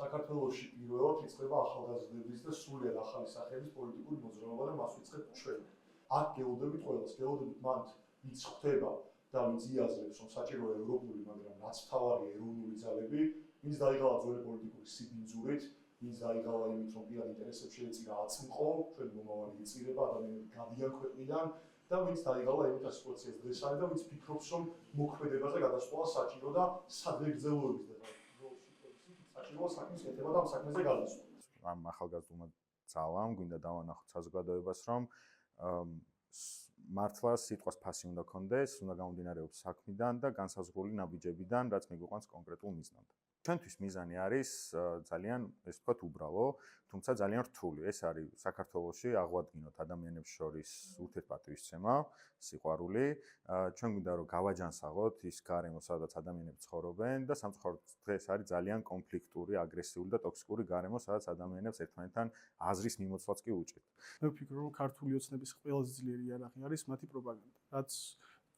საქართველოში პირველად იწყება ახალგაზრდების და სრულიად ახალი სახეების პოლიტიკური მოძრაობა და მას ვიწყებთ ჩვენ. აქ გეუბნებით ყველას, გეუბნებით მანდ, ვინც ხვდება და ვინც იაზრებს, რომ საჭიროა ევროპული, მაგრამ რაც მთავარია ეროვნული ძალები, ვინც დაიღალა ძველი პოლიტიკური სიბინძურით, ვინც დაიღალა იმით, რომ პირად ინტერესებს შეეწირა აწმყო, ჩვენ მომავალი იწირება, ადამიანები გადიან ქვეყნიდან და ვინც დაიღალა იმით სიტუაციას დღეს არის და ვინც ფიქრობს, რომ მოქმედებაზე გადასვლა საჭირო და სადღეგრძელოების და საჭიროა საქმის კეთება და ამ საქმეზე გადასვლა. ამ ახალგაზრდულმა ძალამ გვინდა დავანახოთ საზოგადოებას, რომ მართლა სიტყვას ფასი უნდა კონდეს, უნდა გამომდინარეობს საქმიდან და განსაზღვრული ნაბიჯებიდან, რაც მიგვიყვანს კონკრეტულ მიზნად. ჩვენთვის მიზანი არის ძალიან, ესე ვთქვათ, უბრალო, თუმცა ძალიან რთული. ეს არის საქართველოში აღვადგინოთ ადამიანებს შორის ურთიერთპატივისცემა, სიყვარული. ჩვენ გვინდა რომ გავაჯანსაღოთ ის გარემო, სადაც ადამიანები ცხოვრობენ და სამწუხაროდ დღეს არის ძალიან კონფლიქტური, აგრესიული და ტოქსიკური გარემო, სადაც ადამიანებს ერთმანეთთან აზრის მიმოცვლაც კი უჭირთ. მე ვფიქრობ, რომ ქართული ოცნების ყველაზე ძლიერი იარაღი არის მათი პროპაგანდა, რაც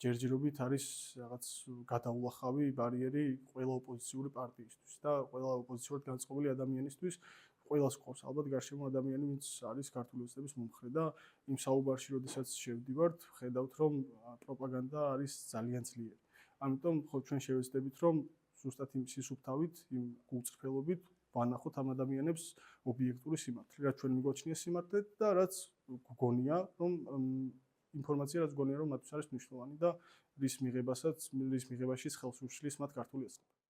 ჯერჯერობით არის რაღაც გადაულახავი ბარიერი ყველა ოპოზიციური პარტიისთვის და ყველა ოპოზიციურად განწყობილი ადამიანისთვის. ყველას ყავს ალბათ გარშემო ადამიანი, ვინც არის ქართული ოცნების მომხრე და იმ საუბარში, როდესაც შევდივართ, ხედავთ, რომ პროპაგანდა არის ძალიან ძლიერი. ამიტომ ხო ჩვენ შევეცდებით, რომ ზუსტად იმ სისუფთავით, იმ გულწრფელობით ვანახოთ ამ ადამიანებს ობიექტური სიმართლე, რაც ჩვენ მიგვაჩნია სიმართლე და რაც გგონია, რომ ინფორმაცია რაც გონია რომ მათთვის არის მნიშვნელოვანი და რის მიღებაშიც ხელს უშლის მათ ქართული ოცნება.